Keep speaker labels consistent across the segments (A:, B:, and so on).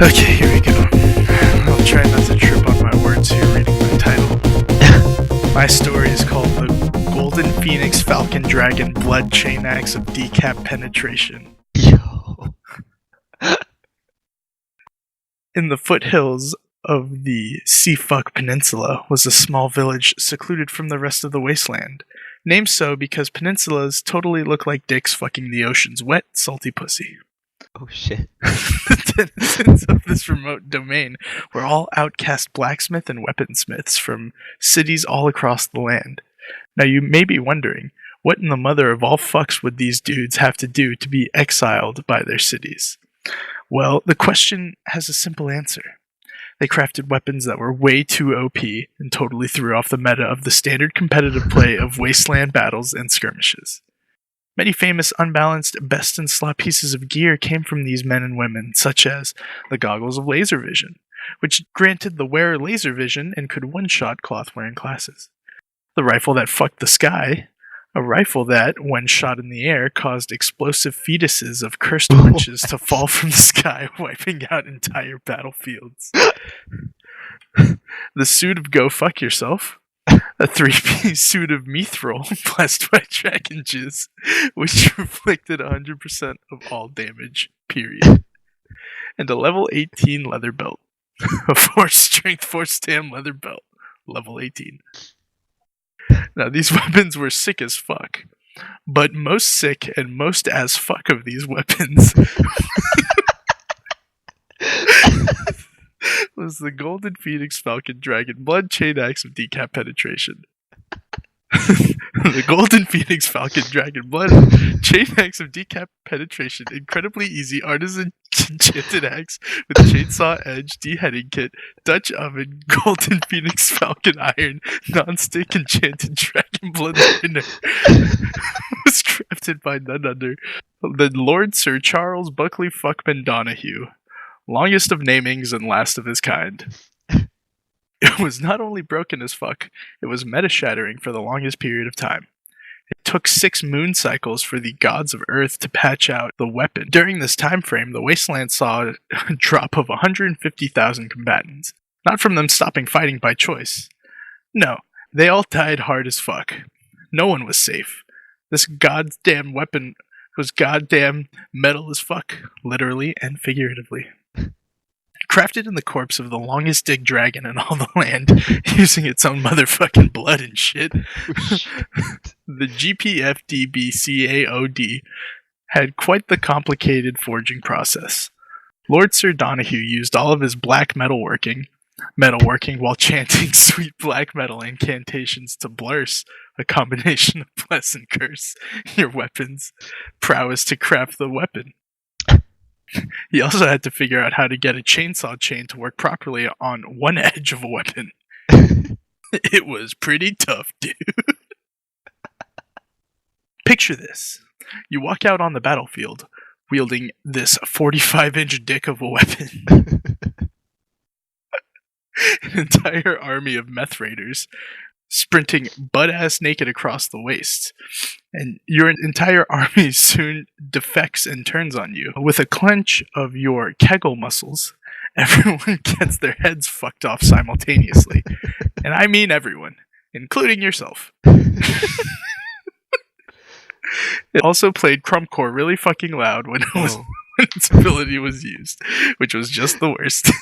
A: Okay, here we go. I'll try not to trip on my words here reading my title. My story is called The Golden Phoenix Falcon Dragon Blood Chain Axe of Decap Penetration.
B: Yo.
A: In the foothills of the Seafuck Peninsula was a small village secluded from the rest of the wasteland. Named so because peninsulas totally look like dicks fucking the ocean's wet, salty pussy.
B: Oh shit.
A: The denizens of this remote domain were all outcast blacksmith and weaponsmiths from cities all across the land. Now you may be wondering, what in the mother of all fucks would these dudes have to do to be exiled by their cities? Well, the question has a simple answer. They crafted weapons that were way too OP and totally threw off the meta of the standard competitive play of wasteland battles and skirmishes. Many famous unbalanced best in slot pieces of gear came from these men and women, such as the goggles of laser vision, which granted the wearer laser vision and could one-shot cloth-wearing classes. The rifle that fucked the sky, a rifle that, when shot in the air, caused explosive fetuses of cursed witches to fall from the sky, wiping out entire battlefields. The suit of Go Fuck Yourself, a three-piece suit of Mithril blessed by dragon jizz, which reflected 100% of all damage, period. And a level 18 leather belt. A 4-strength 4-stam leather belt. Level 18. Now, these weapons were sick as fuck. But most sick and most as fuck of these weapons was the Golden Phoenix Falcon Dragon Blood Chain Axe of Decap Penetration. The Golden Phoenix Falcon Dragon Blood Chain Axe of Decap Penetration. Incredibly easy artisan enchanted axe with chainsaw edge, deheading kit, Dutch oven, Golden Phoenix Falcon iron, non-stick enchanted dragon blood liner. Was crafted by none other than Lord Sir Charles Buckley Fuckman Donahue. Longest of namings and last of his kind. It was not only broken as fuck, it was meta-shattering for the longest period of time. It took 6 moon cycles for the gods of Earth to patch out the weapon. During this time frame, the wasteland saw a drop of 150,000 combatants. Not from them stopping fighting by choice. No, they all died hard as fuck. No one was safe. This goddamn weapon was goddamn metal as fuck, literally and figuratively. Crafted in the corpse of the longest dick dragon in all the land, using its own motherfucking blood and shit. The GPFDBCAOD had quite the complicated forging process. Lord Sir Donahue used all of his black metalworking while chanting sweet black metal incantations to blurse, a combination of bless and curse, your weapon's prowess to craft the weapon. He also had to figure out how to get a chainsaw chain to work properly on one edge of a weapon. It was pretty tough, dude. Picture this. You walk out on the battlefield, wielding this 45-inch dick of a weapon. An entire army of meth raiders sprinting butt-ass naked across the waste. And your entire army soon defects and turns on you. With a clench of your kegel muscles, everyone gets their heads fucked off simultaneously. And I mean everyone, including yourself. It also played Crumbcore really fucking loud when when its ability was used, which was just the worst.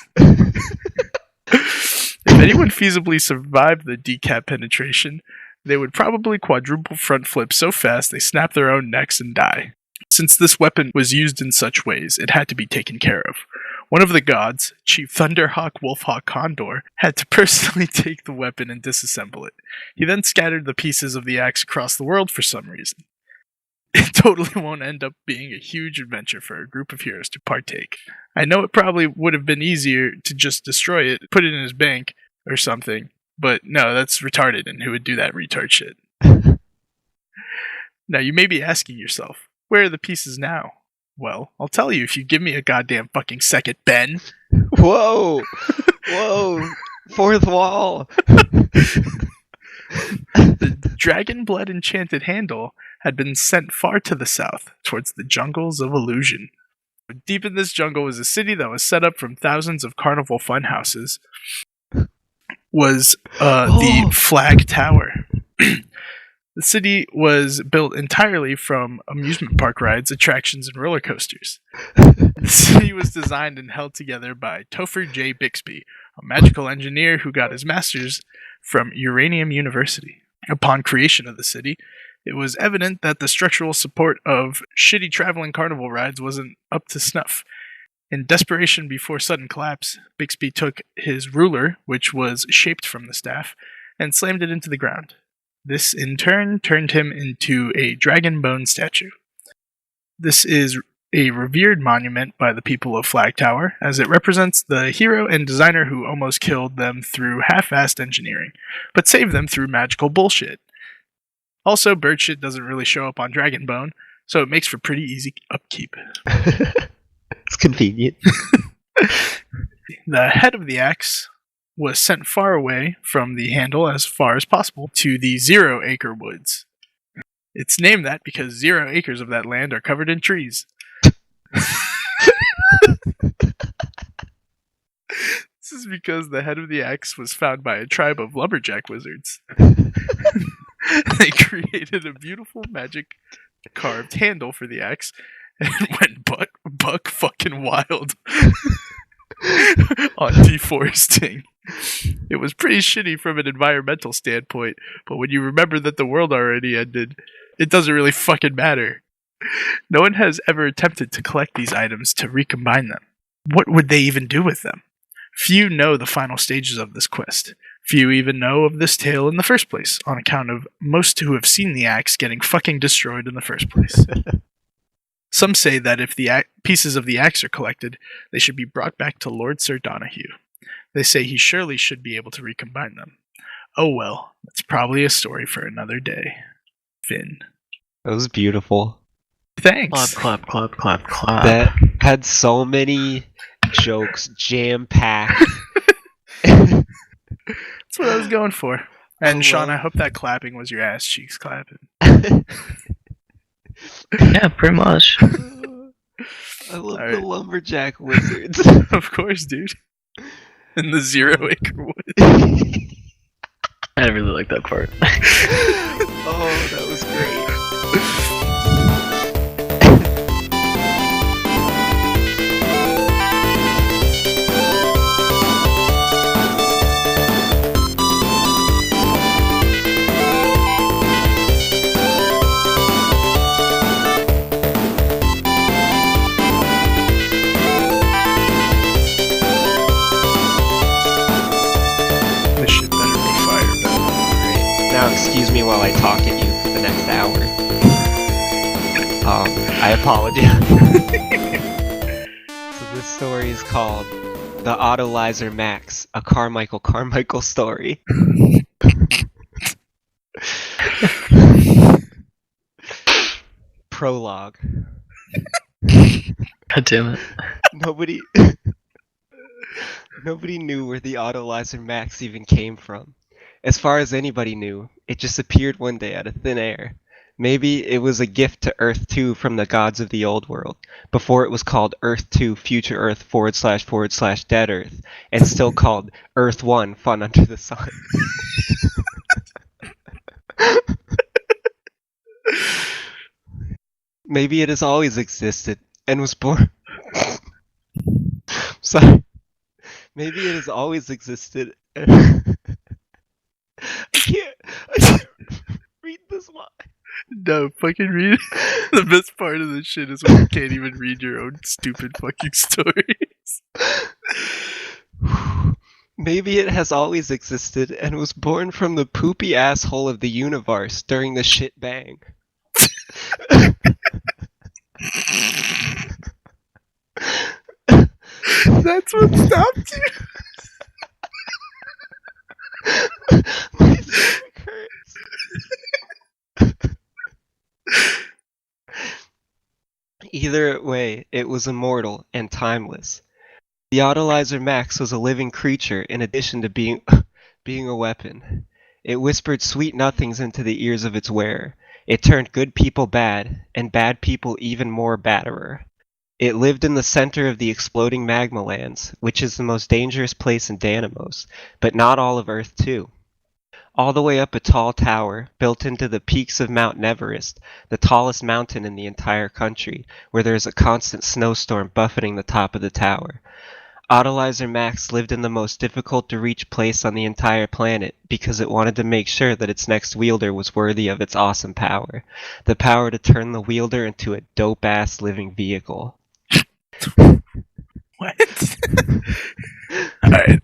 A: If anyone feasibly survived the decap penetration, they would probably quadruple front flip so fast they snap their own necks and die. Since this weapon was used in such ways, it had to be taken care of. One of the gods, Chief Thunderhawk Wolfhawk Condor, had to personally take the weapon and disassemble it. He then scattered the pieces of the axe across the world for some reason. It totally won't end up being a huge adventure for a group of heroes to partake. I know it probably would have been easier to just destroy it, put it in his bank, or something, but no, that's retarded, and who would do that retard shit? Now, you may be asking yourself, where are the pieces now? Well, I'll tell you if you give me a goddamn fucking second, Ben.
B: Whoa! Whoa! Fourth wall!
A: The dragon blood enchanted handle had been sent far to the south, towards the jungles of illusion. Deep in this jungle was a city that was set up from thousands of carnival fun houses. Was the Flag Tower. The city was built entirely from amusement park rides, attractions, and roller coasters. The city was designed and held together by Topher J. Bixby, a magical engineer who got his master's from Uranium University. Upon creation of the city, it was evident that the structural support of shitty traveling carnival rides wasn't up to snuff. In desperation before sudden collapse, Bixby took his ruler, which was shaped from the staff, and slammed it into the ground. This, in turn, turned him into a dragon bone statue. This is a revered monument by the people of Flag Tower, as it represents the hero and designer who almost killed them through half-assed engineering, but saved them through magical bullshit. Also, bird shit doesn't really show up on Dragon Bone, so it makes for pretty easy upkeep.
B: It's convenient.
A: The head of the axe was sent far away from the handle as far as possible to the 0 Acre Woods. It's named that because 0 acres of that land are covered in trees. This is because the head of the axe was found by a tribe of lumberjack wizards. They created a beautiful magic carved handle for the axe and went buck fucking wild on deforesting. It was pretty shitty from an environmental standpoint, but when you remember that the world already ended, it doesn't really fucking matter. No one has ever attempted to collect these items to recombine them. What would they even do with them? Few know the final stages of this quest. Few even know of this tale in the first place, on account of most who have seen the axe getting fucking destroyed in the first place. Some say that if the pieces of the axe are collected, they should be brought back to Lord Sir Donahue. They say he surely should be able to recombine them. Oh well, that's probably a story for another day. Finn.
B: That was beautiful.
A: Thanks.
C: Clap.
B: That had so many jokes jam-packed.
A: That's what I was going for. And Sean, I hope that clapping was your ass cheeks clapping.
C: Yeah, pretty much.
B: I love the lumberjack wizards.
A: Of course, dude. In the 0 Acre Woods.
C: I really like that part.
B: Oh, that was great.
A: This shit better be fired up.
B: Now excuse me while I talk at you for the next hour. I apologize. So this story is called The Autolizer Max, a Carmichael story. Prologue.
C: God damn it.
B: Nobody knew where the Autolizer Max even came from. As far as anybody knew, it just appeared one day out of thin air. Maybe it was a gift to Earth 2 from the gods of the old world, before it was called Earth 2 Future Earth / Dead Earth, and still called Earth 1 Fun Under the Sun. Maybe it has always existed and was born. Sorry. Maybe it has always existed. I can't read this line.
A: No, fucking read it. The best part of this shit is when you can't even read your own stupid fucking stories.
B: Maybe it has always existed and was born from the poopy asshole of the universe during the shit bang.
A: That's what stopped you.
B: My stomach hurts. Either way, it was immortal and timeless. The Autolizer Max was a living creature in addition to being a weapon. It whispered sweet nothings into the ears of its wearer. It turned good people bad, and bad people even more badderer. It lived in the center of the exploding magma lands, which is the most dangerous place in Danimos, but not all of Earth too. All the way up a tall tower, built into the peaks of Mount Everest, the tallest mountain in the entire country, where there is a constant snowstorm buffeting the top of the tower. Autolizer Max lived in the most difficult to reach place on the entire planet because it wanted to make sure that its next wielder was worthy of its awesome power. The power to turn the wielder into a dope-ass living vehicle.
A: What? Alright.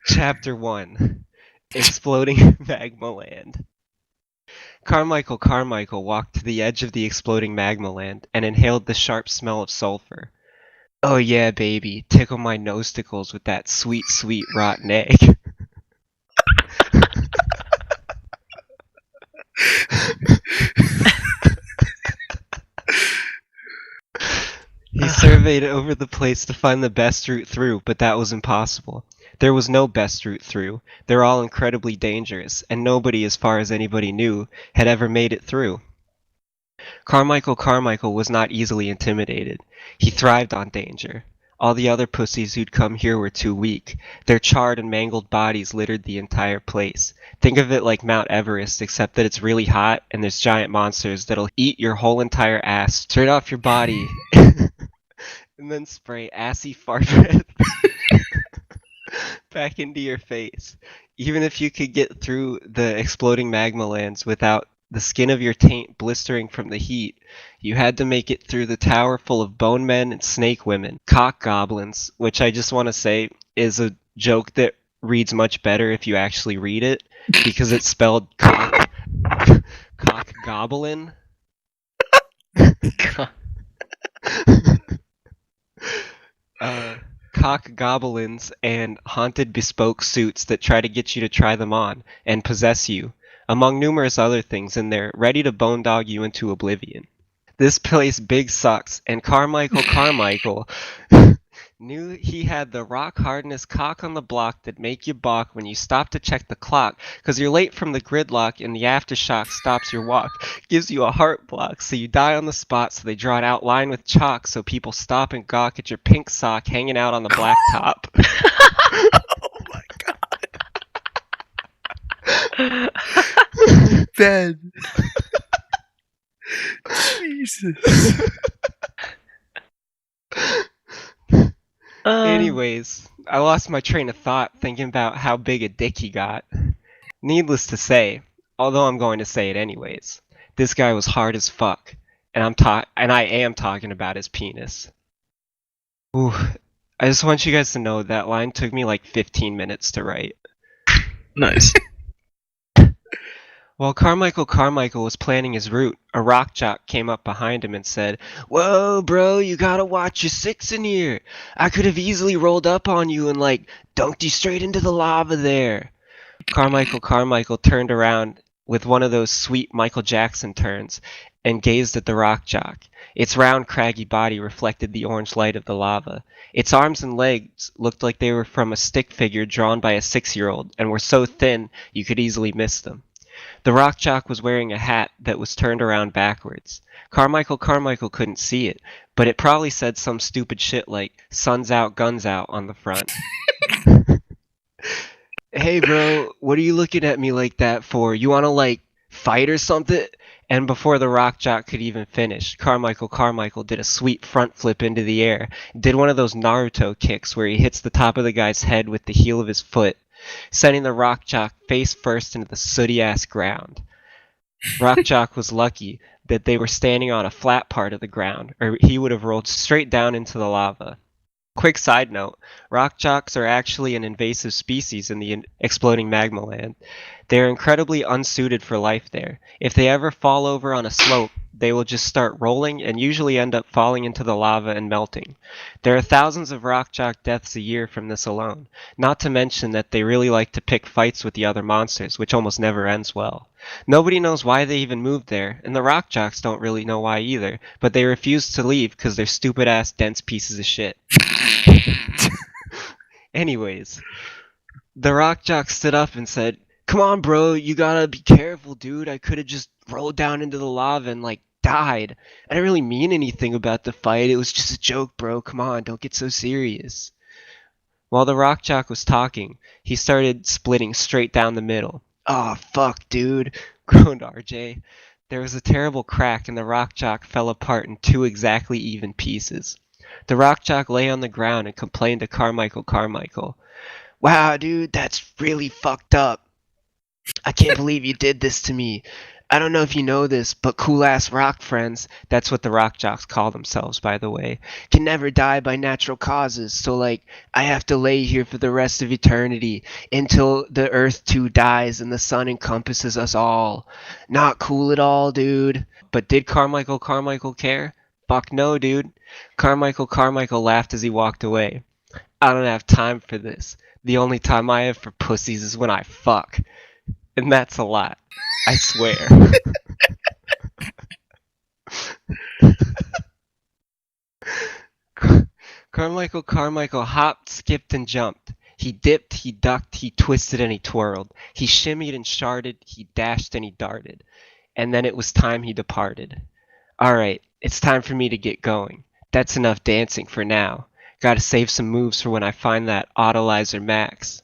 B: Chapter 1: Exploding Magma Land. Carmichael walked to the edge of the exploding magma land and inhaled the sharp smell of sulfur. Oh yeah, baby, tickle my nosticles with that sweet, sweet rotten egg. He surveyed over the place to find the best route through, but that was impossible. There was no best route through. They're all incredibly dangerous, and nobody, as far as anybody knew, had ever made it through. Carmichael was not easily intimidated. He thrived on danger. All the other pussies who'd come here were too weak. Their charred and mangled bodies littered the entire place. Think of it like Mount Everest, except that it's really hot and there's giant monsters that'll eat your whole entire ass straight off your body and then spray assy fart breath back into your face. Even if you could get through the exploding magma lands without the skin of your taint blistering from the heat, you had to make it through the tower full of bone men and snake women, cock goblins, which I just want to say is a joke that reads much better if you actually read it, because it's spelled cock goblin. Cock goblins and haunted bespoke suits that try to get you to try them on and possess you, among numerous other things in there, ready to bone dog you into oblivion. This place big sucks, and Carmichael knew he had the rock hardness cock on the block that make you balk when you stop to check the clock, cause you're late from the gridlock and the aftershock stops your walk, gives you a heart block, so you die on the spot, so they draw an outline with chalk so people stop and gawk at your pink sock hanging out on the black top.
A: Oh my god. Ben. Jesus.
B: Anyways, I lost my train of thought thinking about how big a dick he got. Needless to say, although I'm going to say it anyways, this guy was hard as fuck, and I am talking about his penis. Ooh, I just want you guys to know that line took me like 15 minutes to write.
C: Nice.
B: While Carmichael was planning his route, a rock jock came up behind him and said, "Whoa, bro, you gotta watch your six in here. I could have easily rolled up on you and, like, dunked you straight into the lava there." Carmichael turned around with one of those sweet Michael Jackson turns and gazed at the rock jock. Its round, craggy body reflected the orange light of the lava. Its arms and legs looked like they were from a stick figure drawn by a 6-year-old and were so thin you could easily miss them. The rock jock was wearing a hat that was turned around backwards. Carmichael couldn't see it, but it probably said some stupid shit like "Sun's out, guns out" on the front. "Hey bro, what are you looking at me like that for? You wanna, like, fight or something?" And before the rock jock could even finish, Carmichael did a sweet front flip into the air, did one of those Naruto kicks where he hits the top of the guy's head with the heel of his foot, sending the rock jock face first into the sooty-ass ground. Rock jock was lucky that they were standing on a flat part of the ground, or he would have rolled straight down into the lava. Quick side note, rock jocks are actually an invasive species in the exploding magma land. They are incredibly unsuited for life there. If they ever fall over on a slope, they will just start rolling and usually end up falling into the lava and melting. There are thousands of rock jock deaths a year from this alone, not to mention that they really like to pick fights with the other monsters, which almost never ends well. Nobody knows why they even moved there, and the rock jocks don't really know why either, but they refuse to leave because they're stupid-ass dense pieces of shit. Anyways, the rock jock stood up and said, "Come on, bro, you gotta be careful, dude. I could've just rolled down into the lava and, like, died. I didn't really mean anything about the fight. It was just a joke, bro. Come on, don't get so serious. While the rock jock was talking, he started splitting straight down the middle. "Aw, fuck, dude," groaned RJ. There was a terrible crack and the rock jock fell apart in two exactly even pieces. The rock jock lay on the ground and complained to Carmichael. "Wow, dude, that's really fucked up. I can't believe you did this to me. I don't know if you know this, but cool-ass rock friends," that's what the rock jocks call themselves, by the way, "can never die by natural causes, so like, I have to lay here for the rest of eternity, until the earth too dies and the sun encompasses us all. Not cool at all, dude." But did Carmichael care? Fuck no, dude. Carmichael laughed as he walked away. "I don't have time for this. The only time I have for pussies is when I fuck." And that's a lot. I swear. Carmichael hopped, skipped, and jumped. He dipped, he ducked, he twisted, and he twirled. He shimmied and sharted, he dashed and he darted. And then it was time he departed. Alright, it's time for me to get going. That's enough dancing for now. Gotta save some moves for when I find that Autolizer Max.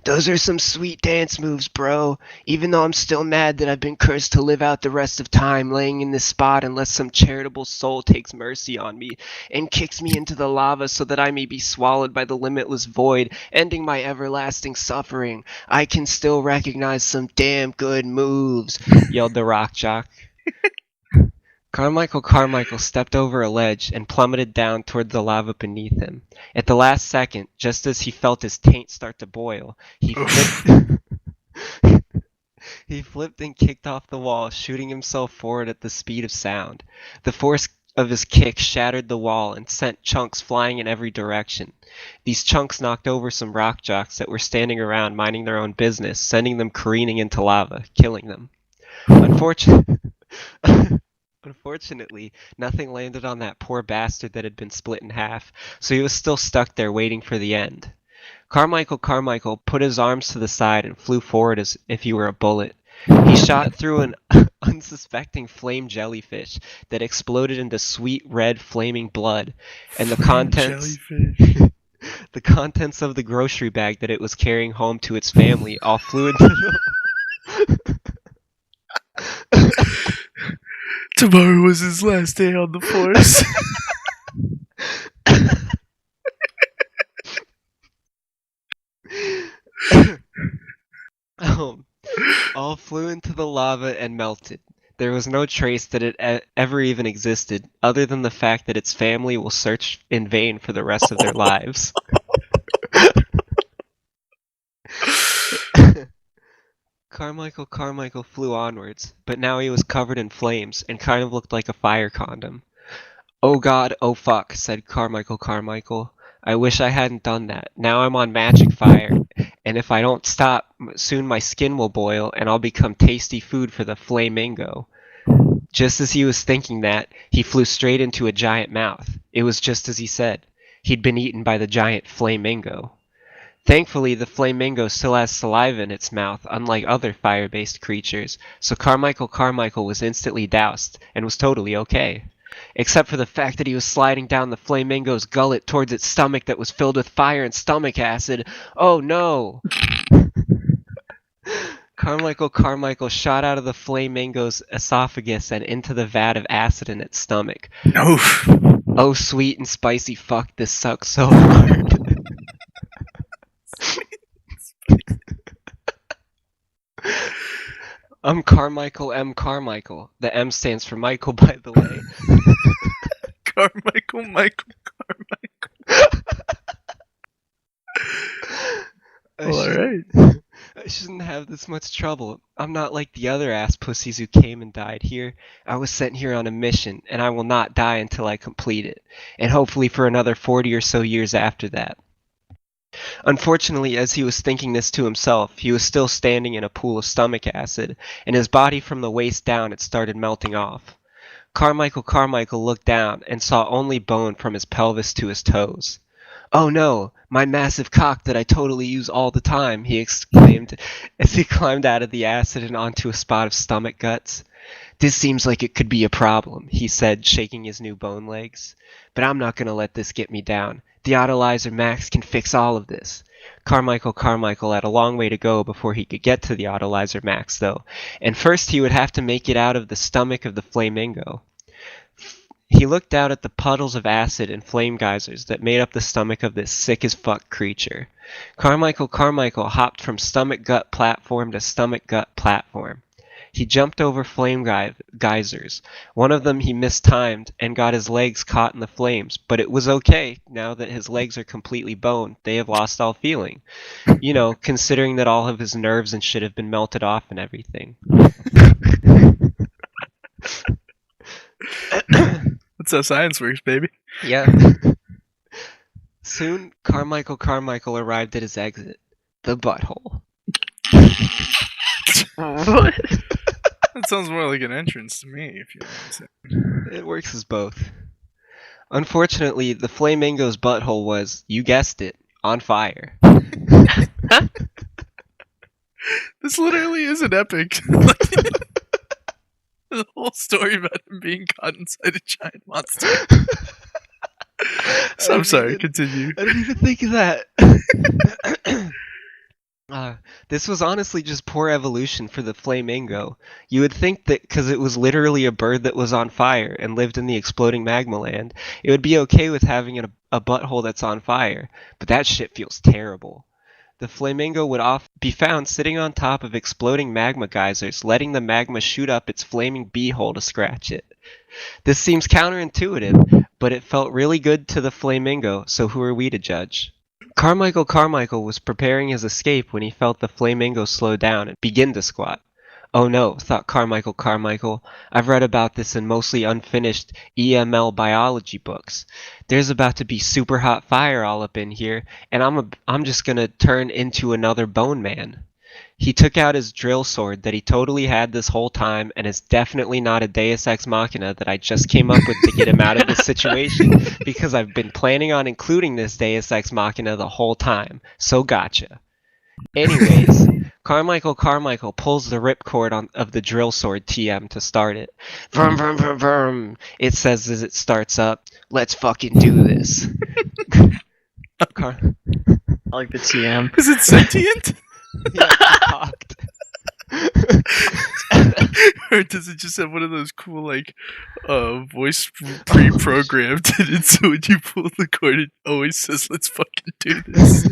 B: "Those are some sweet dance moves, bro. Even though I'm still mad that I've been cursed to live out the rest of time laying in this spot unless some charitable soul takes mercy on me and kicks me into the lava so that I may be swallowed by the limitless void, ending my everlasting suffering, I can still recognize some damn good moves," yelled the rock jock. Carmichael stepped over a ledge and plummeted down toward the lava beneath him. At the last second, just as he felt his taint start to boil, he flipped, he flipped and kicked off the wall, shooting himself forward at the speed of sound. The force of his kick shattered the wall and sent chunks flying in every direction. These chunks knocked over some rock jocks that were standing around minding their own business, sending them careening into lava, killing them. Unfortunately, nothing landed on that poor bastard that had been split in half, so he was still stuck there waiting for the end. Carmichael put his arms to the side and flew forward as if he were a bullet. He shot through an unsuspecting flame jellyfish that exploded into sweet red flaming blood, and the contents of the grocery bag that it was carrying home to its family all flew into the...
A: Tomorrow was his last day on the force.
B: All flew into the lava and melted. There was no trace that it ever even existed, other than the fact that its family will search in vain for the rest of their lives. Carmichael flew onwards, but now he was covered in flames and kind of looked like a fire condom. "Oh god, oh fuck," said Carmichael. "I wish I hadn't done that. Now I'm on magic fire, and if I don't stop, soon my skin will boil and I'll become tasty food for the flamingo." Just as he was thinking that, he flew straight into a giant mouth. It was just as he said. He'd been eaten by the giant flamingo. Thankfully, the flamingo still has saliva in its mouth, unlike other fire-based creatures, so Carmichael was instantly doused, and was totally okay. Except for the fact that he was sliding down the flamingo's gullet towards its stomach that was filled with fire and stomach acid. Oh no! Carmichael shot out of the flamingo's esophagus and into the vat of acid in its stomach.
A: No.
B: Oh sweet and spicy fuck, this sucks so hard. I'm Carmichael M. Carmichael. The M stands for Michael, by the way.
A: Michael. Alright.
B: I shouldn't have this much trouble. I'm not like the other ass pussies who came and died here. I was sent here on a mission, and I will not die until I complete it. And hopefully for another 40 or so years after that. Unfortunately, as he was thinking this to himself, he was still standing in a pool of stomach acid, and his body from the waist down had started melting off. Carmichael looked down and saw only bone from his pelvis to his toes. "Oh no, my massive cock that I totally use all the time," he exclaimed as he climbed out of the acid and onto a spot of stomach guts. "This seems like it could be a problem," he said, shaking his new bone legs. "But I'm not gonna let this get me down. The Autolizer Max can fix all of this." Carmichael had a long way to go before he could get to the Autolizer Max, though, and first he would have to make it out of the stomach of the flamingo. He looked out at the puddles of acid and flame geysers that made up the stomach of this sick-as-fuck creature. Carmichael hopped from stomach-gut platform to stomach-gut platform. He jumped over flame geysers. One of them he mistimed and got his legs caught in the flames, but it was okay. Now that his legs are completely boned, they have lost all feeling. You know, considering that all of his nerves and shit have been melted off and everything.
A: That's how science works, baby.
B: Yeah. Soon, Carmichael arrived at his exit. The butthole.
C: What?
A: That sounds more like an entrance to me, if you know what I'm saying.
B: It works as both. Unfortunately, the flamingo's butthole was, you guessed it, on fire.
A: This literally is an epic. The whole story about him being caught inside a giant monster. So I'm sorry, continue.
B: I didn't even think of that. This was honestly just poor evolution for the flamingo. You would think that because it was literally a bird that was on fire and lived in the exploding magma land, it would be okay with having a butthole that's on fire, but that shit feels terrible. The flamingo would often be found sitting on top of exploding magma geysers, letting the magma shoot up its flaming beehole to scratch it. This seems counterintuitive, but it felt really good to the flamingo, so who are we to judge? Carmichael was preparing his escape when he felt the flamingo slow down and begin to squat. Oh no, thought Carmichael, I've read about this in mostly unfinished EML biology books. There's about to be super hot fire all up in here, and I'm just gonna turn into another bone man. He took out his drill sword that he totally had this whole time, and is definitely not a Deus Ex Machina that I just came up with to get him out of this situation, because I've been planning on including this Deus Ex Machina the whole time, so gotcha. Anyways, Carmichael pulls the ripcord of the drill sword TM to start it. Vroom, vroom, vroom, vroom, it says as it starts up. Let's fucking do this.
C: I like the TM.
A: Is it sentient?
B: Yeah, it's talked.
A: Or does it just have one of those cool, like, voice pre-programmed in it, so when you pull the cord, it always says, let's fucking do this?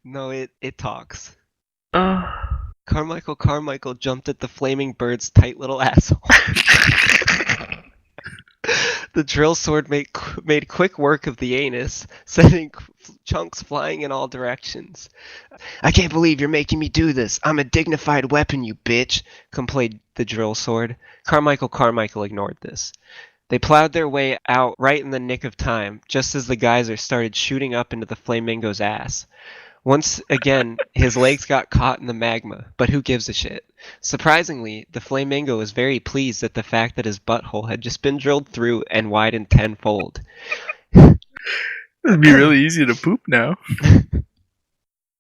B: No, it talks. Carmichael jumped at the flaming bird's tight little asshole. The drill sword made quick work of the anus, sending chunks flying in all directions. I can't believe you're making me do this. I'm a dignified weapon, you bitch, complained the drill sword. Carmichael ignored this. They plowed their way out right in the nick of time, just as the geyser started shooting up into the flamingo's ass. Once again, his legs got caught in the magma, but who gives a shit? Surprisingly, the flamingo was very pleased at the fact that his butthole had just been drilled through and widened tenfold.
A: It'd be really easy to poop now.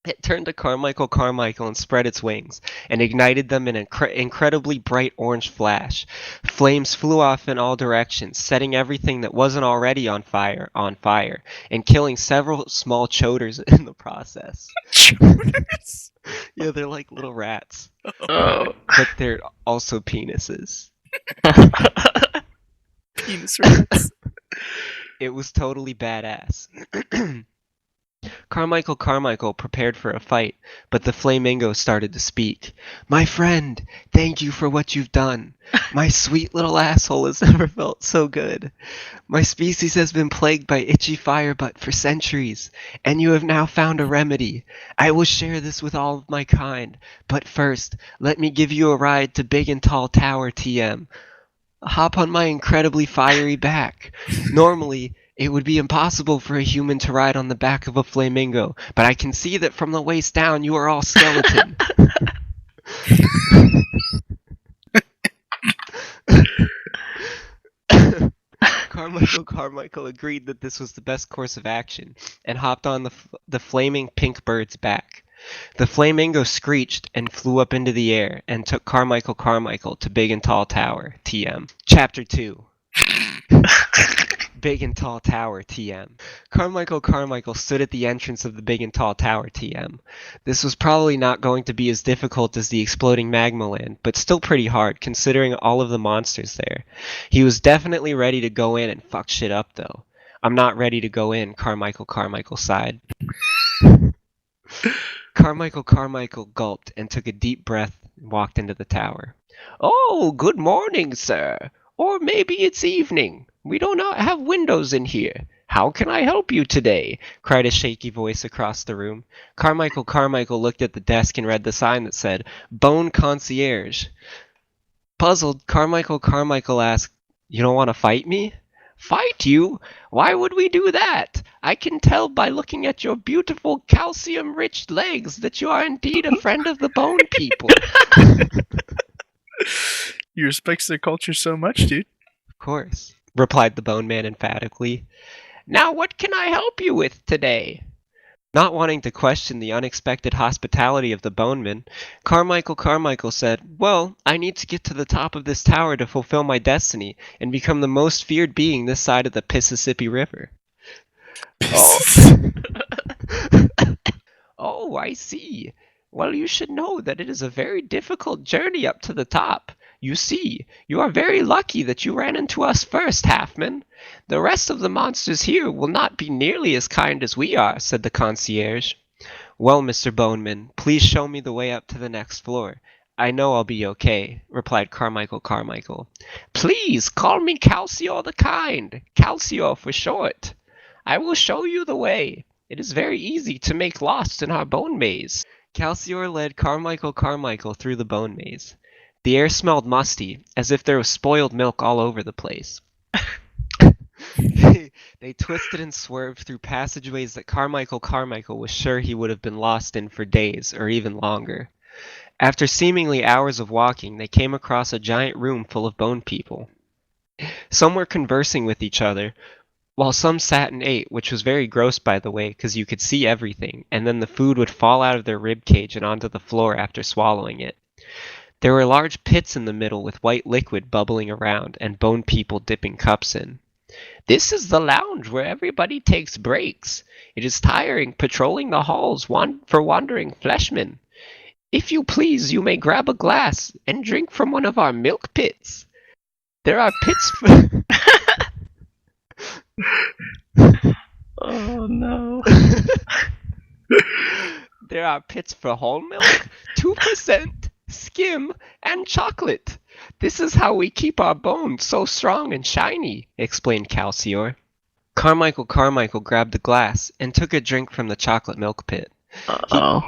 B: It turned to Carmichael and spread its wings, and ignited them in an incredibly bright orange flash. Flames flew off in all directions, setting everything that wasn't already on fire, and killing several small choters in the process.
A: Choters?
B: Yeah, they're like little rats.
C: Oh.
B: But they're also penises.
A: Penis rats.
B: It was totally badass. Carmichael prepared for a fight, but the flamingo started to speak. My friend, thank you for what you've done. My sweet little asshole has never felt so good. My species has been plagued by itchy firebutt for centuries, and you have now found a remedy. I will share this with all of my kind, but first, let me give you a ride to Big and Tall Tower TM. Hop on my incredibly fiery back. Normally, it would be impossible for a human to ride on the back of a flamingo, but I can see that from the waist down you are all skeleton. Carmichael agreed that this was the best course of action, and hopped on the flaming pink bird's back. The flamingo screeched and flew up into the air and took Carmichael to Big and Tall Tower, TM. Chapter 2. Big and Tall Tower, TM. Carmichael stood at the entrance of the Big and Tall Tower, TM. This was probably not going to be as difficult as the exploding magma land, but still pretty hard considering all of the monsters there. He was definitely ready to go in and fuck shit up though. I'm not ready to go in, Carmichael sighed. Carmichael gulped and took a deep breath and walked into the tower. Oh, good morning, sir. Or maybe it's evening. We do not have windows in here. How can I help you today? Cried a shaky voice across the room. Carmichael looked at the desk and read the sign that said, Bone Concierge. Puzzled, Carmichael asked, You don't want to fight me? Fight you? Why would we do that? I can tell by looking at your beautiful calcium-rich legs that you are indeed a friend of the bone people.
A: You respect their culture so much, dude.
B: Of course, replied the Bone Man emphatically. Now what can I help you with today? Not wanting to question the unexpected hospitality of the Boneman, Carmichael said, Well, I need to get to the top of this tower to fulfill my destiny and become the most feared being this side of the Mississippi River. Oh, I see. Well, you should know that it is a very difficult journey up to the top. You see, you are very lucky that you ran into us first, Halfman. The rest of the monsters here will not be nearly as kind as we are, said the concierge. Well, Mr. Boneman, please show me the way up to the next floor. I know I'll be okay, replied Carmichael. Please, call me Calcior the Kind. Calcior for short. I will show you the way. It is very easy to make lost in our bone maze. Calcior led Carmichael through the bone maze. The air smelled musty, as if there was spoiled milk all over the place. They twisted and swerved through passageways that Carmichael was sure he would have been lost in for days, or even longer. After seemingly hours of walking, they came across a giant room full of bone people. Some were conversing with each other, while some sat and ate, which was very gross by the way, because you could see everything, and then the food would fall out of their rib cage and onto the floor after swallowing it. There were large pits in the middle with white liquid bubbling around, and bone people dipping cups in. This is the lounge where everybody takes breaks. It is tiring patrolling the halls for wandering fleshmen. If you please, you may grab a glass and drink from one of our milk pits. There are pits for...
C: Oh no.
B: There are pits for whole milk, 2%, skim, and chocolate. This is how we keep our bones so strong and shiny, explained Calcior. Carmichael grabbed a glass and took a drink from the chocolate milk pit.
C: Uh-oh.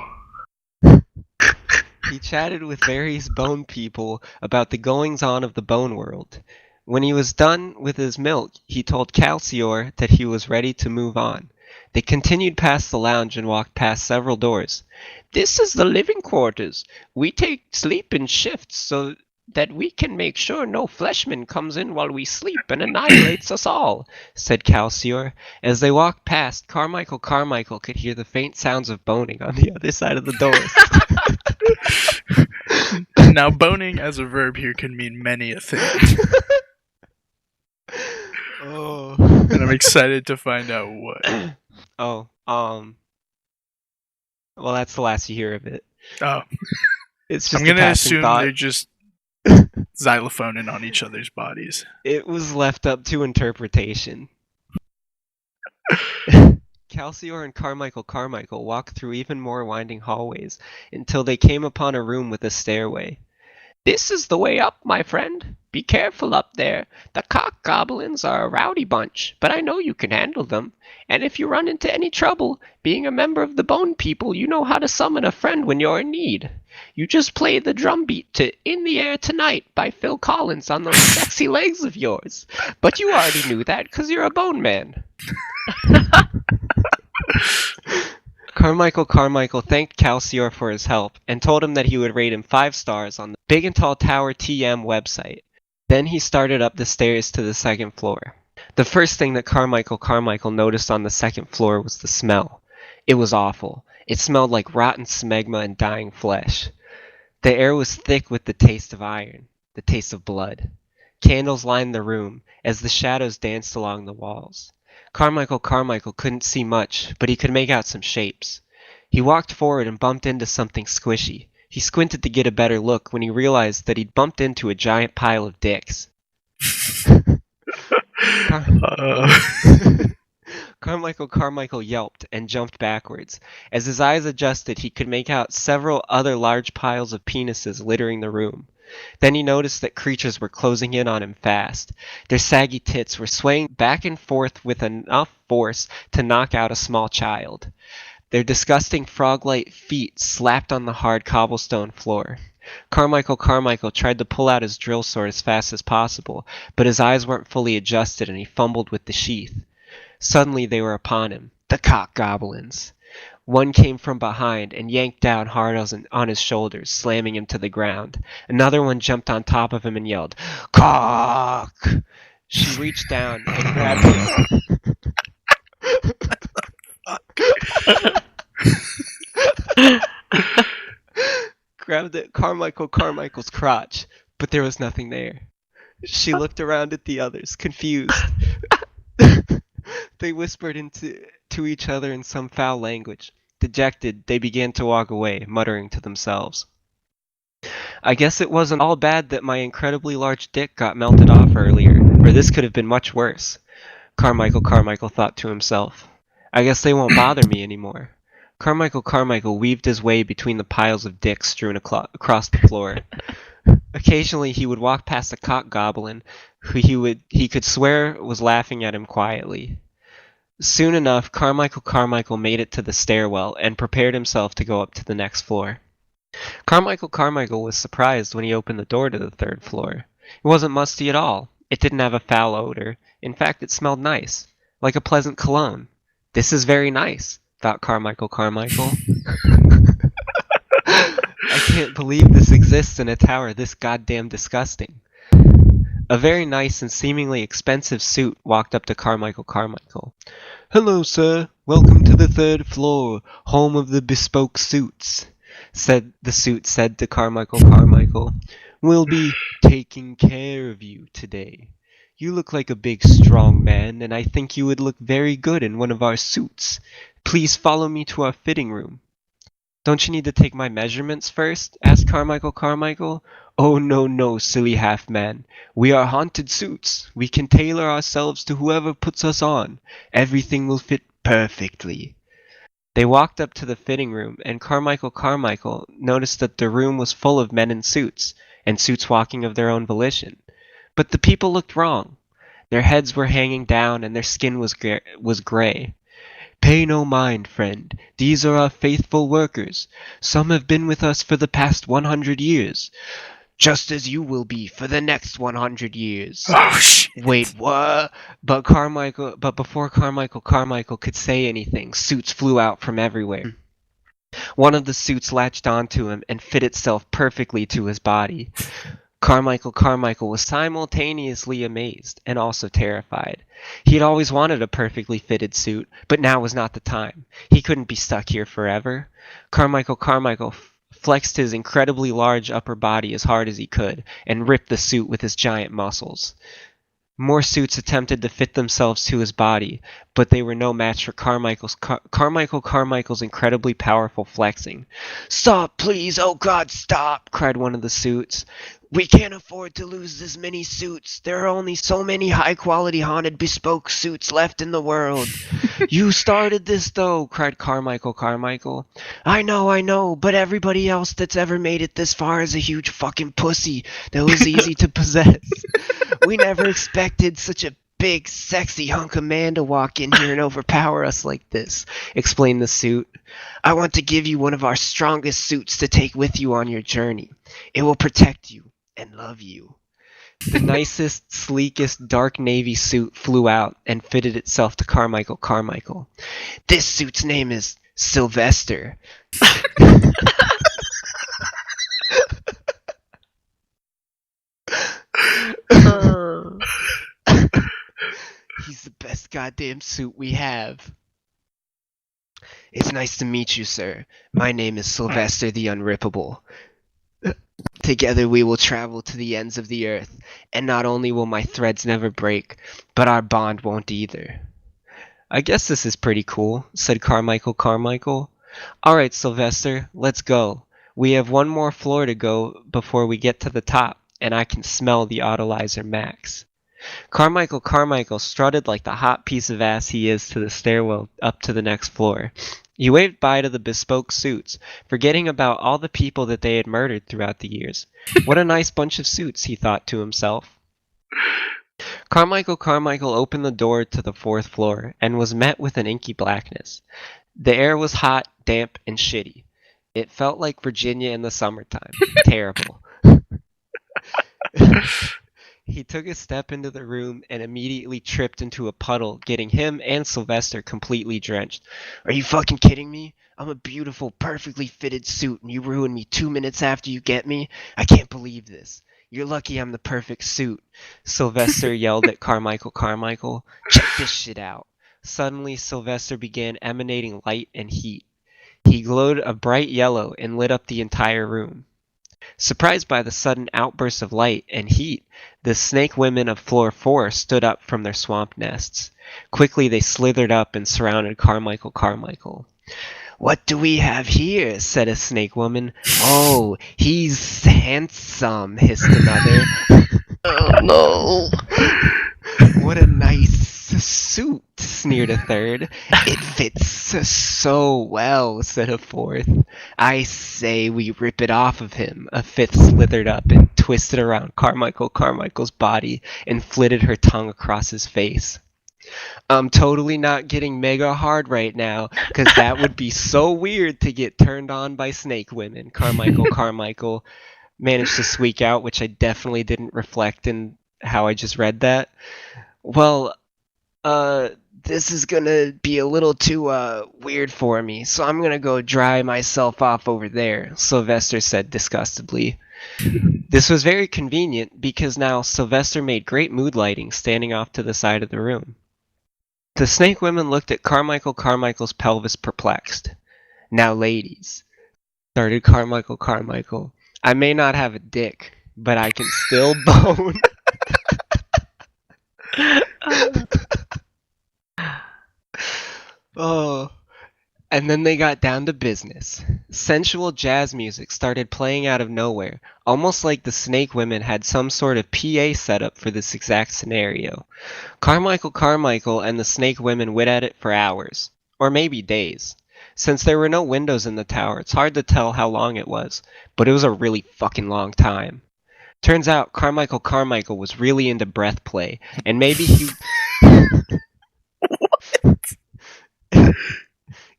B: He chatted with various bone people about the goings-on of the bone world. When he was done with his milk, he told Calcior that he was ready to move on. They continued past the lounge and walked past several doors. This is the living quarters. We take sleep in shifts so that we can make sure no fleshman comes in while we sleep and annihilates us all, said Calcior. As they walked past, Carmichael could hear the faint sounds of boning on the other side of the doors.
A: Now, boning as a verb here can mean many a thing.
B: Oh.
A: And I'm excited to find out what.
B: Well, that's the last you hear of it.
A: Oh.
B: It's just
A: I'm going to
B: passing
A: assume
B: thought.
A: they're just xylophoning on each other's bodies.
B: It was left up to interpretation. Calcior and Carmichael walked through even more winding hallways until they came upon a room with a stairway. This is the way up, my friend. Be careful up there. The cock goblins are a rowdy bunch, but I know you can handle them. And if you run into any trouble, being a member of the bone people, you know how to summon a friend when you're in need. You just play the drum beat to In the Air Tonight by Phil Collins on those sexy legs of yours. But you already knew that because you're a bone man. Carmichael thanked Calcior for his help and told him that he would rate him 5 stars on the Big and Tall Tower TM website. Then he started up the stairs to the second floor. The first thing that Carmichael noticed on the second floor was the smell. It was awful. It smelled like rotten smegma and dying flesh. The air was thick with the taste of iron, the taste of blood. Candles lined the room as the shadows danced along the walls. Carmichael couldn't see much, but he could make out some shapes. He walked forward and bumped into something squishy. He squinted to get a better look when he realized that he'd bumped into a giant pile of dicks. Car- Carmichael yelped and jumped backwards. As his eyes adjusted, he could make out several other large piles of penises littering the room. Then he noticed that creatures were closing in on him fast. Their saggy tits were swaying back and forth with enough force to knock out a small child. Their disgusting frog-like feet slapped on the hard cobblestone floor. Carmichael tried to pull out his drill sword as fast as possible, but his eyes weren't fully adjusted and he fumbled with the sheath. Suddenly they were upon him, the cock goblins. One came from behind and yanked down hard on his shoulders, slamming him to the ground. Another one jumped on top of him and yelled, "Cock!" She reached down and grabbed him. Grabbed at Carmichael's crotch, but there was nothing there. She looked around at the others, confused. They whispered to each other in some foul language. Dejected, they began to walk away, muttering to themselves. I guess it wasn't all bad that my incredibly large dick got melted off earlier, or this could have been much worse. Carmichael thought to himself. I guess they won't bother me anymore. Carmichael weaved his way between the piles of dicks strewn across the floor. Occasionally he would walk past a cock goblin who he could swear was laughing at him quietly. Soon enough, Carmichael made it to the stairwell and prepared himself to go up to the next floor. Carmichael was surprised when he opened the door to the third floor. It wasn't musty at all. It didn't have a foul odor. In fact, it smelled nice, like a pleasant cologne. This is very nice, thought Carmichael. I can't believe this exists in a tower this goddamn disgusting. A very nice and seemingly expensive suit walked up to Carmichael. Hello, sir. Welcome to the third floor, home of the bespoke suits, the suit said to Carmichael. We'll be taking care of you today. You look like a big, strong man, and I think you would look very good in one of our suits. Please follow me to our fitting room. Don't you need to take my measurements first? Asked Carmichael. Oh, no, silly half-man. We are haunted suits. We can tailor ourselves to whoever puts us on. Everything will fit perfectly. They walked up to the fitting room, and Carmichael noticed that the room was full of men in suits, and suits walking of their own volition. But the people looked wrong. Their heads were hanging down, and their skin was gray. Pay no mind, friend. These are our faithful workers. Some have been with us for the past 100 years. Just as you will be for the next 100 years.
A: Oh shit!
B: Wait, what? But before Carmichael could say anything, suits flew out from everywhere. One of the suits latched onto him and fit itself perfectly to his body. Carmichael was simultaneously amazed and also terrified. He had always wanted a perfectly fitted suit, but now was not the time. He couldn't be stuck here forever. Carmichael flexed his incredibly large upper body as hard as he could and ripped the suit with his giant muscles. More suits attempted to fit themselves to his body, but they were no match for Carmichael's incredibly powerful flexing. Stop, please! Oh God, stop! Cried one of the suits. We can't afford to lose this many suits. There are only so many high-quality haunted bespoke suits left in the world. You started this, though, cried Carmichael. I know, but everybody else that's ever made it this far is a huge fucking pussy that was easy to possess. We never expected such a big, sexy hunk of man to walk in here and overpower us like this, explained the suit. I want to give you one of our strongest suits to take with you on your journey. It will protect you and love you. The nicest, sleekest dark navy suit flew out and fitted itself to Carmichael. This suit's name is Sylvester. He's the best goddamn suit we have. It's nice to meet you, sir. My name is Sylvester the Unrippable. Together we will travel to the ends of the earth, and not only will my threads never break, but our bond won't either. I guess this is pretty cool, said Carmichael. Alright, Sylvester, let's go. We have one more floor to go before we get to the top, and I can smell the Autolizer Max. Carmichael strutted like the hot piece of ass he is to the stairwell up to the next floor. He waved bye to the bespoke suits, forgetting about all the people that they had murdered throughout the years. What a nice bunch of suits, he thought to himself. Carmichael opened the door to the 4th floor and was met with an inky blackness. The air was hot, damp, and shitty. It felt like Virginia in the summertime. Terrible. He took a step into the room and immediately tripped into a puddle, getting him and Sylvester completely drenched. Are you fucking kidding me? I'm a beautiful, perfectly fitted suit and you ruin me 2 minutes after you get me? I can't believe this. You're lucky I'm the perfect suit. Sylvester yelled at Carmichael. Check this shit out. Suddenly, Sylvester began emanating light and heat. He glowed a bright yellow and lit up the entire room. Surprised by the sudden outburst of light and heat, the snake women of floor 4 stood up from their swamp nests. Quickly they slithered up and surrounded Carmichael. What do we have here? Said a snake woman. Oh, he's handsome, hissed another.
C: Oh no.
B: What a nice suit, sneered a third. It fits so well, said a fourth. I say we rip it off of him. A fifth slithered up and twisted around Carmichael's body and flitted her tongue across his face. I'm totally not getting mega hard right now, because that would be so weird to get turned on by snake women. Carmichael managed to squeak out, which I definitely didn't reflect in how I just read that. Well, this is gonna be a little too, weird for me, so I'm gonna go dry myself off over there, Sylvester said disgustedly. This was very convenient, because now Sylvester made great mood lighting standing off to the side of the room. The snake women looked at Carmichael's pelvis perplexed. Now ladies, started Carmichael, I may not have a dick, but I can still bone. Oh, and then they got down to business. Sensual jazz music started playing out of nowhere, almost like the snake women had some sort of PA setup for this exact scenario. Carmichael and the snake women went at it for hours, or maybe days. Since there were no windows in the tower, it's hard to tell how long it was, but it was a really fucking long time. Turns out Carmichael was really into breath play, and maybe he...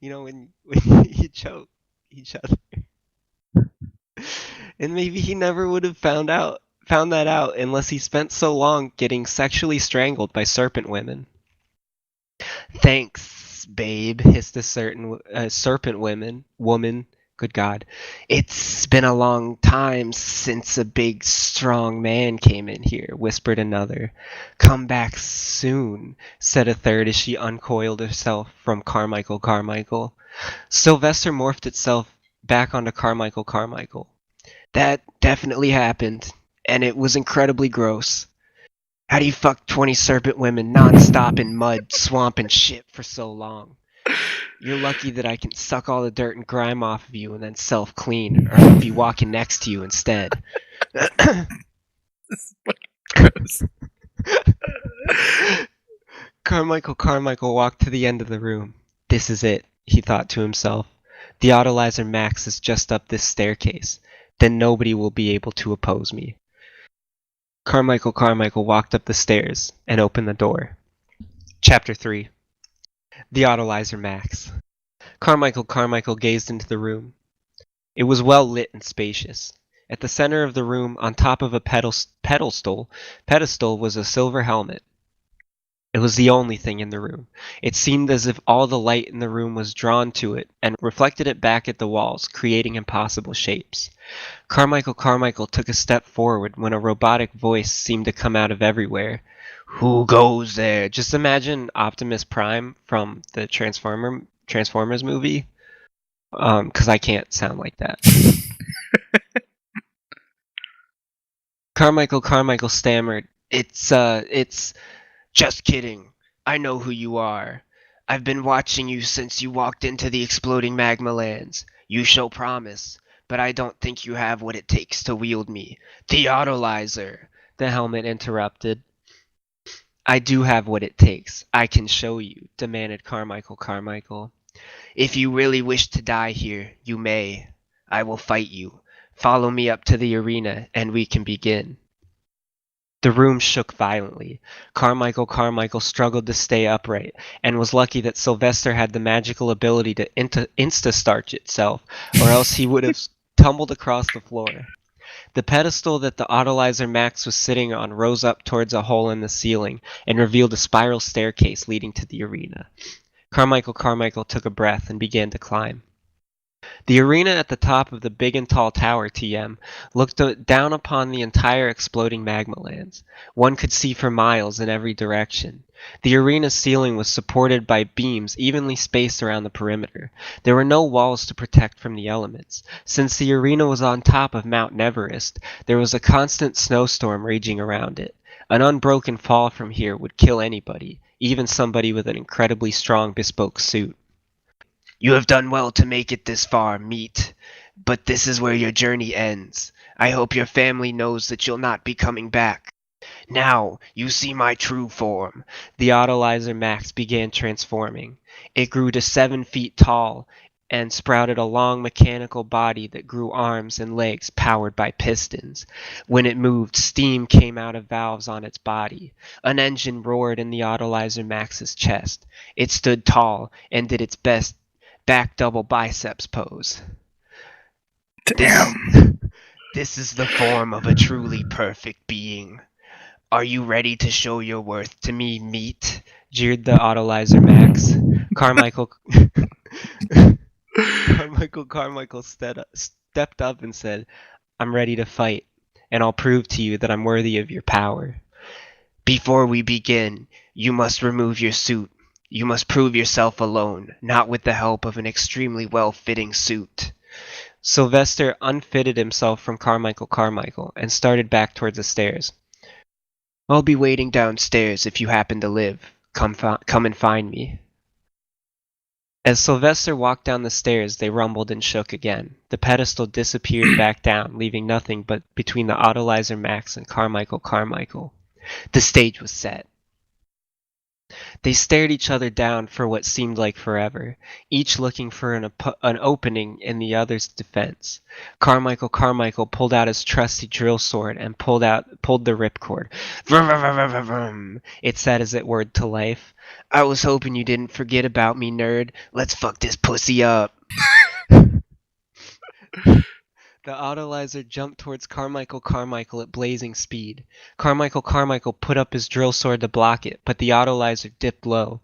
B: You know, when you choke each other. And maybe he never would have found that out unless he spent so long getting sexually strangled by serpent women. Thanks, babe, hissed a certain serpent woman. Good God. It's been a long time since a big, strong man came in here, whispered another. Come back soon, said a third as she uncoiled herself from Carmichael. Sylvester morphed itself back onto Carmichael. That definitely happened, and it was incredibly gross. How do you fuck 20 serpent women non-stop in mud, swamp, and shit for so long? You're lucky that I can suck all the dirt and grime off of you and then self-clean, or I'd be walking next to you instead.
A: This is fucking gross.
B: Carmichael walked to the end of the room. This is it, he thought to himself. The Autolizer Max is just up this staircase. Then nobody will be able to oppose me. Carmichael walked up the stairs and opened the door. Chapter 3. The Autolizer Max. Carmichael gazed into the room. It was well lit and spacious. At the center of the room, on top of a pedestal, was a silver helmet. It was the only thing in the room. It seemed as if all the light in the room was drawn to it and reflected it back at the walls, creating impossible shapes. Carmichael took a step forward when a robotic voice seemed to come out of everywhere. Who goes there? Just imagine Optimus Prime from the Transformer Transformers movie. Because I can't sound like that. Carmichael stammered. It's just kidding. I know who you are. I've been watching you since you walked into the exploding magma lands. You show promise, but I don't think you have what it takes to wield me. The Autolizer, the helmet interrupted. I do have what it takes. I can show you, demanded Carmichael. If you really wish to die here, you may. I will fight you. Follow me up to the arena, and we can begin. The room shook violently. Carmichael struggled to stay upright, and was lucky that Sylvester had the magical ability to insta-starch itself, or else he would have tumbled across the floor. The pedestal that the Autolizer Max was sitting on rose up towards a hole in the ceiling, and revealed a spiral staircase leading to the arena. Carmichael took a breath and began to climb. The arena at the top of the big and tall tower, TM, looked down upon the entire exploding magma lands. One could see for miles in every direction. The arena's ceiling was supported by beams evenly spaced around the perimeter. There were no walls to protect from the elements. Since the arena was on top of Mount Everest, there was a constant snowstorm raging around it. An unbroken fall from here would kill anybody, even somebody with an incredibly strong bespoke suit. You have done well to make it this far, Meat, but this is where your journey ends. I hope your family knows that you'll not be coming back. Now, you see my true form. The Autolizer Max began transforming. It grew to 7 feet tall and sprouted a long mechanical body that grew arms and legs powered by pistons. When it moved, steam came out of valves on its body. An engine roared in the Autolizer Max's chest. It stood tall and did its best back double biceps pose.
A: Damn.
B: This is the form of a truly perfect being. Are you ready to show your worth to me, Meat? Jeered the Autolizer Max. Carmichael stepped up and said, I'm ready to fight, and I'll prove to you that I'm worthy of your power. Before we begin, you must remove your suit. You must prove yourself alone, not with the help of an extremely well-fitting suit. Sylvester unfitted himself from Carmichael and started back towards the stairs. I'll be waiting downstairs if you happen to live. Come and find me. As Sylvester walked down the stairs, they rumbled and shook again. The pedestal disappeared back down, leaving nothing but between the Autolizer Max and Carmichael. The stage was set. They stared each other down for what seemed like forever, each looking for an opening in the other's defense. Carmichael pulled out his trusty drill sword and pulled the ripcord. Vroom, vroom, vroom, vroom, vroom, it said as it whirred to life. I was hoping you didn't forget about me, nerd. Let's fuck this pussy up. The Autolizer jumped towards Carmichael at blazing speed. Carmichael put up his drill sword to block it, but the Autolizer dipped low.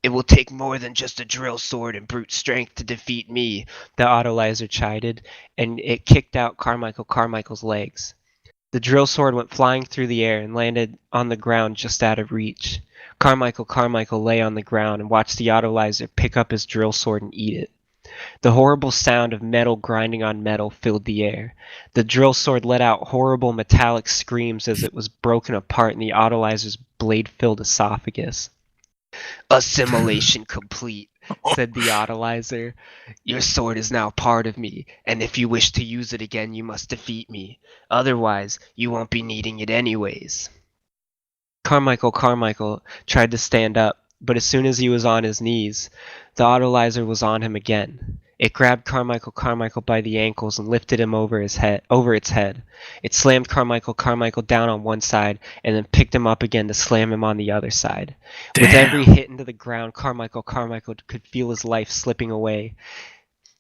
B: It will take more than just a drill sword and brute strength to defeat me, the Autolizer chided, and it kicked out Carmichael's legs. The drill sword went flying through the air and landed on the ground just out of reach. Carmichael lay on the ground and watched the Autolizer pick up his drill sword and eat it. The horrible sound of metal grinding on metal filled the air. The drill sword let out horrible metallic screams as it was broken apart in the Autolizer's blade-filled esophagus. Assimilation complete, said the Autolizer. Your sword is now part of me, and if you wish to use it again, you must defeat me. Otherwise, you won't be needing it anyways. Carmichael tried to stand up, but as soon as he was on his knees, the Autolizer was on him again. It grabbed Carmichael by the ankles and lifted him over its head. It slammed Carmichael down on one side and then picked him up again to slam him on the other side.
A: Damn.
B: With every hit into the ground, Carmichael could feel his life slipping away.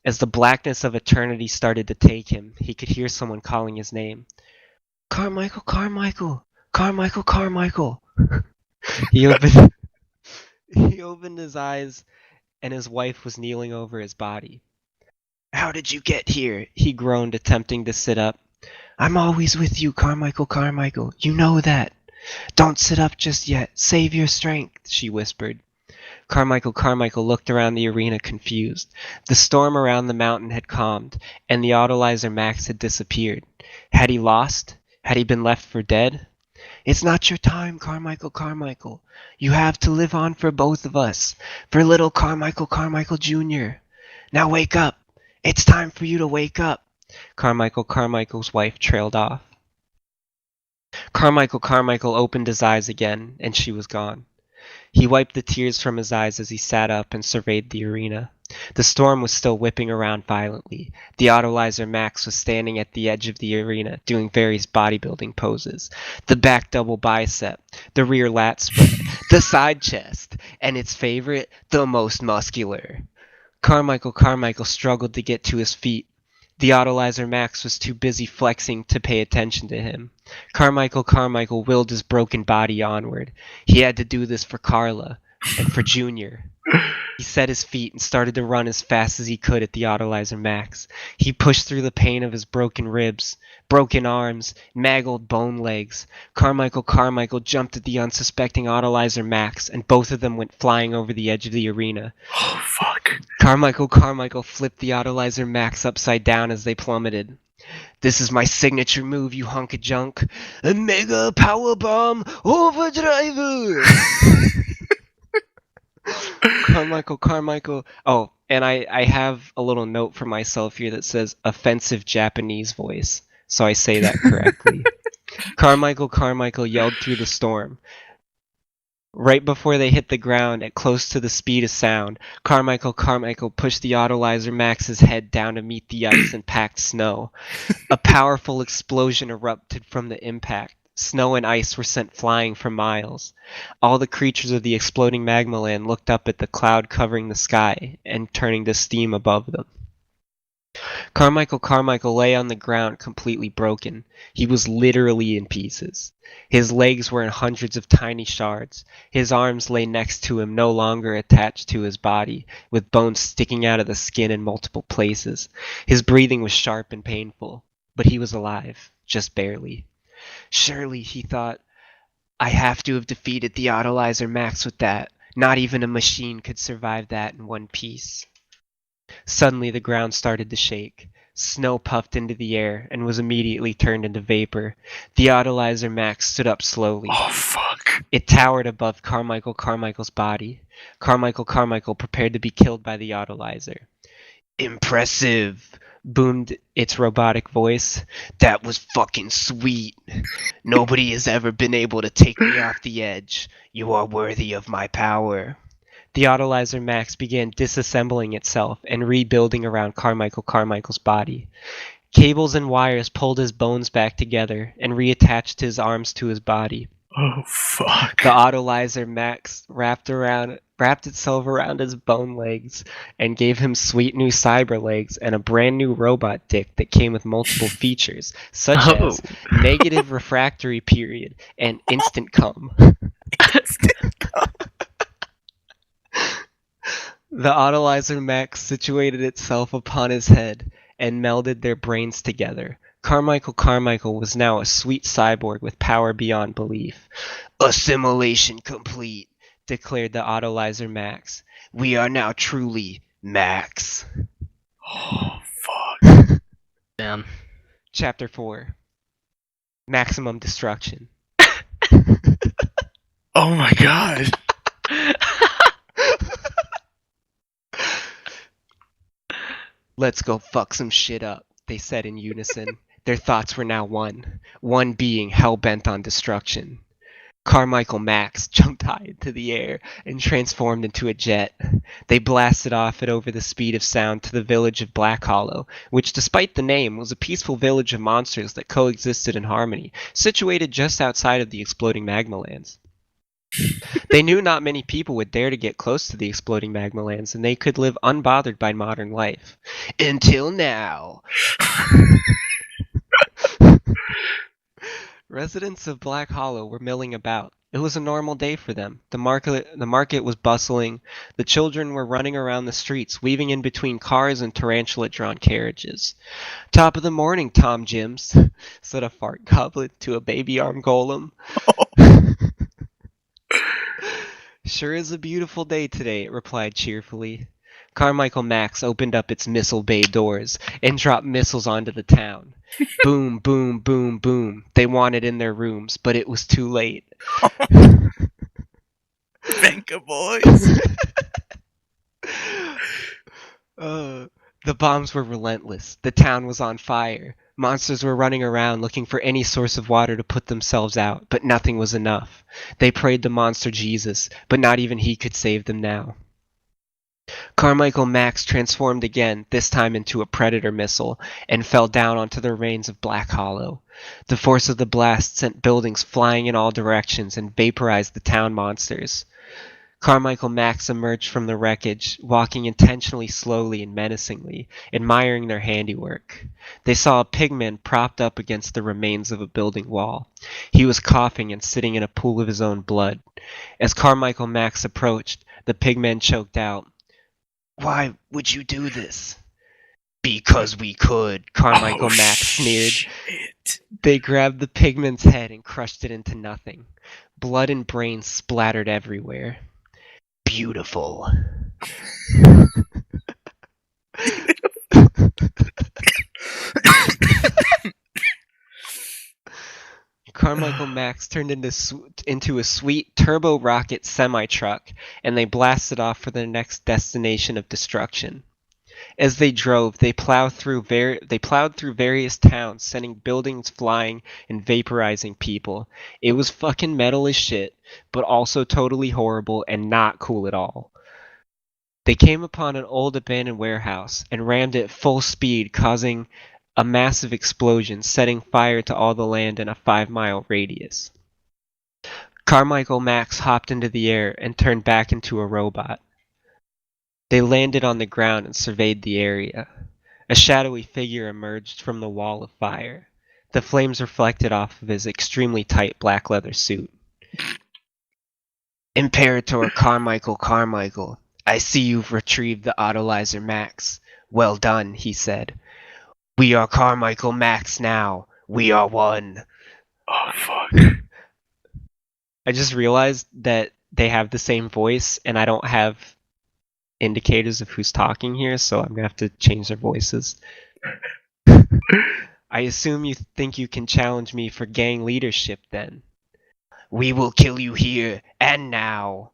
B: As the blackness of eternity started to take him, he could hear someone calling his name. Carmichael. He opened his eyes, and his wife was kneeling over his body. How did you get here? He groaned, attempting to sit up. I'm always with you, Carmichael. You know that. Don't sit up just yet. Save your strength, she whispered. Carmichael looked around the arena confused. The storm around the mountain had calmed, and the Autolizer Max had disappeared. Had he lost? Had he been left for dead? It's not your time, Carmichael. You have to live on for both of us. For little Carmichael Jr. Now wake up. It's time for you to wake up. Carmichael's wife trailed off. Carmichael opened his eyes again, and she was gone. He wiped the tears from his eyes as he sat up and surveyed the arena. The storm was still whipping around violently. The Autolizer Max was standing at the edge of the arena, doing various bodybuilding poses. The back double bicep, the rear lat spread, the side chest, and its favorite, the most muscular. Carmichael struggled to get to his feet. The Autolizer Max was too busy flexing to pay attention to him. Carmichael willed his broken body onward. He had to do this for Carla and for Junior. He set his feet and started to run as fast as he could at the Autolizer Max. He pushed through the pain of his broken ribs, broken arms, mangled bone legs. Carmichael jumped at the unsuspecting Autolizer Max, and both of them went flying over the edge of the arena.
A: Oh, fuck.
B: Carmichael flipped the Autolizer Max upside down as they plummeted. This is my signature move, you hunk of junk. A mega powerbomb overdriver! Carmichael. Oh, and I have a little note for myself here that says offensive Japanese voice, so I say that correctly. Carmichael yelled through the storm. Right before they hit the ground at close to the speed of sound, Carmichael pushed the Autolizer Max's head down to meet the ice and packed snow. A powerful explosion erupted from the impact. Snow and ice were sent flying for miles. All the creatures of the exploding magma land looked up at the cloud covering the sky and turning to steam above them. Carmichael lay on the ground completely broken. He was literally in pieces. His legs were in hundreds of tiny shards. His arms lay next to him, no longer attached to his body, with bones sticking out of the skin in multiple places. His breathing was sharp and painful, but he was alive, just barely. Surely, he thought, I have to have defeated the Autolizer Max with that. Not even a machine could survive that in one piece. Suddenly the ground started to shake. Snow puffed into the air and was immediately turned into vapor. The Autolizer Max stood up slowly.
A: Oh, fuck.
B: It towered above Carmichael's body. Carmichael prepared to be killed by the Autolizer. Impressive, boomed its robotic voice. That was fucking sweet. Nobody has ever been able to take me off the edge. You are worthy of my power. The Autolizer Max began disassembling itself and rebuilding around Carmichael's body. Cables and wires pulled his bones back together and reattached his arms to his body.
A: Oh, fuck.
B: The Autolizer Max wrapped itself around his bone legs and gave him sweet new cyber legs and a brand new robot dick that came with multiple features, such as negative refractory period and instant cum. The Autolizer Max situated itself upon his head and melded their brains together. Carmichael was now a sweet cyborg with power beyond belief. Assimilation complete, declared the Autolizer Max. We are now truly Max.
A: Oh, fuck.
C: Damn.
B: Chapter 4. Maximum Destruction.
A: Oh my god.
B: Let's go fuck some shit up, they said in unison. Their thoughts were now one being hell-bent on destruction. Carmichael Max jumped high into the air and transformed into a jet. They blasted off at over the speed of sound to the village of Black Hollow, which despite the name was a peaceful village of monsters that coexisted in harmony, situated just outside of the exploding magma lands. They knew not many people would dare to get close to the exploding magma lands, and they could live unbothered by modern life. Until now. Residents of Black Hollow were milling about. It was a normal day for them. The market was bustling. The children were running around the streets, weaving in between cars and tarantula-drawn carriages. Top of the morning, Tom Jims, said a fart goblet to a baby arm golem. Sure is a beautiful day today, it replied cheerfully. Carmichael Max opened up its missile bay doors and dropped missiles onto the town. Boom, boom, boom, boom. They wanted in their rooms, but it was too late.
A: Venka boys.
B: The bombs were relentless. The town was on fire. Monsters were running around looking for any source of water to put themselves out, but nothing was enough. They prayed to Monster Jesus, but not even he could save them now. Carmichael Max transformed again, this time into a Predator missile, and fell down onto the remains of Black Hollow. The force of the blast sent buildings flying in all directions and vaporized the town monsters. Carmichael Max emerged from the wreckage, walking intentionally slowly and menacingly, admiring their handiwork. They saw a pigman propped up against the remains of a building wall. He was coughing and sitting in a pool of his own blood. As Carmichael Max approached, the pigman choked out, "Why would you do this?" "Because we could," Carmichael Max sneered.
A: Shit.
B: They grabbed the pigman's head and crushed it into nothing. Blood and brains splattered everywhere. Beautiful. Carmichael Max turned into a sweet turbo rocket semi-truck, and they blasted off for their next destination of destruction. As they drove, they plowed through various towns, sending buildings flying and vaporizing people. It was fucking metal as shit, but also totally horrible and not cool at all. They came upon an old abandoned warehouse and rammed it full speed, causing a massive explosion, setting fire to all the land in a 5-mile radius. Carmichael Max hopped into the air and turned back into a robot. They landed on the ground and surveyed the area. A shadowy figure emerged from the wall of fire. The flames reflected off of his extremely tight black leather suit. "Imperator Carmichael, I see you've retrieved the Autolizer Max. Well done," he said. "We are Carmichael Max now. We are one."
A: Oh fuck.
B: I just realized that they have the same voice, and I don't have indicators of who's talking here, so I'm gonna have to change their voices. "I assume you think you can challenge me for gang leadership then?" "We will kill you here and now."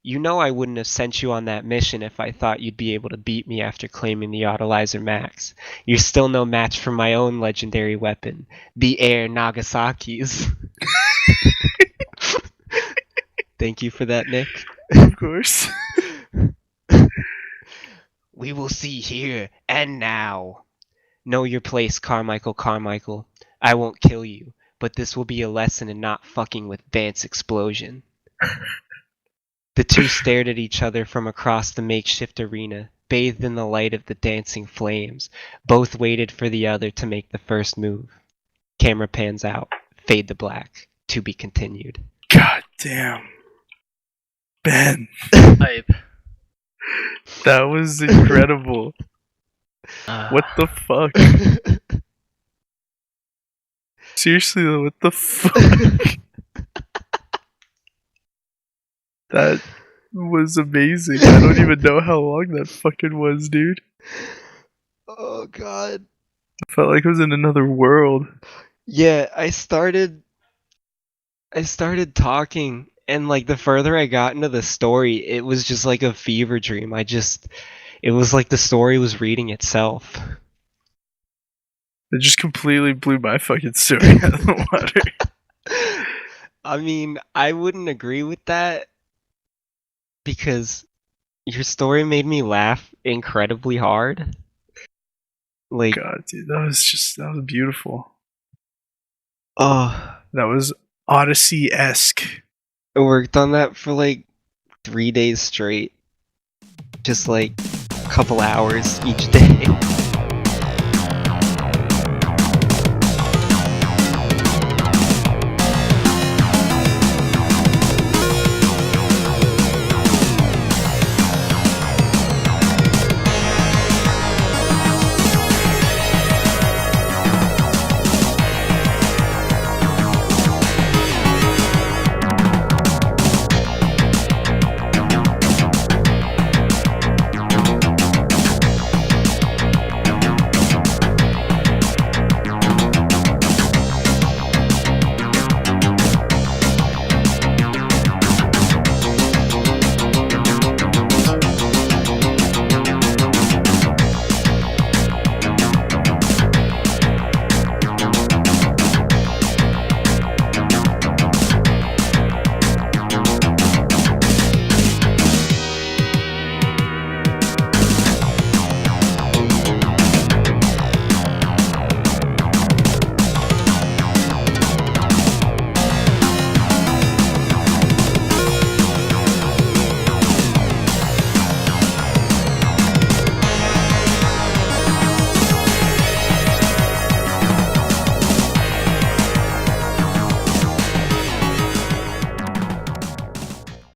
B: "You know I wouldn't have sent you on that mission if I thought you'd be able to beat me after claiming the Autolizer Max. You're still no match for my own legendary weapon, the Air Nagasaki's." Thank you for that, Nick.
A: Of course.
B: "We will see here and now." "Know your place, Carmichael. I won't kill you, but this will be a lesson in not fucking with Vance Explosion." The two stared at each other from across the makeshift arena, bathed in the light of the dancing flames. Both waited for the other to make the first move. Camera pans out. Fade to black. To be continued.
A: God damn. Ben,
C: Hype.
A: that was incredible. What the fuck? Seriously though, what the fuck? That was amazing. I don't even know how long that fucking was, dude.
B: Oh god.
A: I felt like I was in another world.
B: Yeah, I started talking, and like the further I got into the story, it was just like a fever dream. It was like the story was reading itself.
A: It just completely blew my fucking story out of the water.
B: I mean, I wouldn't agree with that, because your story made me laugh incredibly hard. Like,
A: God, dude, that was beautiful.
B: oh,
A: That was Odyssey-esque.
B: I worked on that for like 3 days straight. Just like a couple hours each day.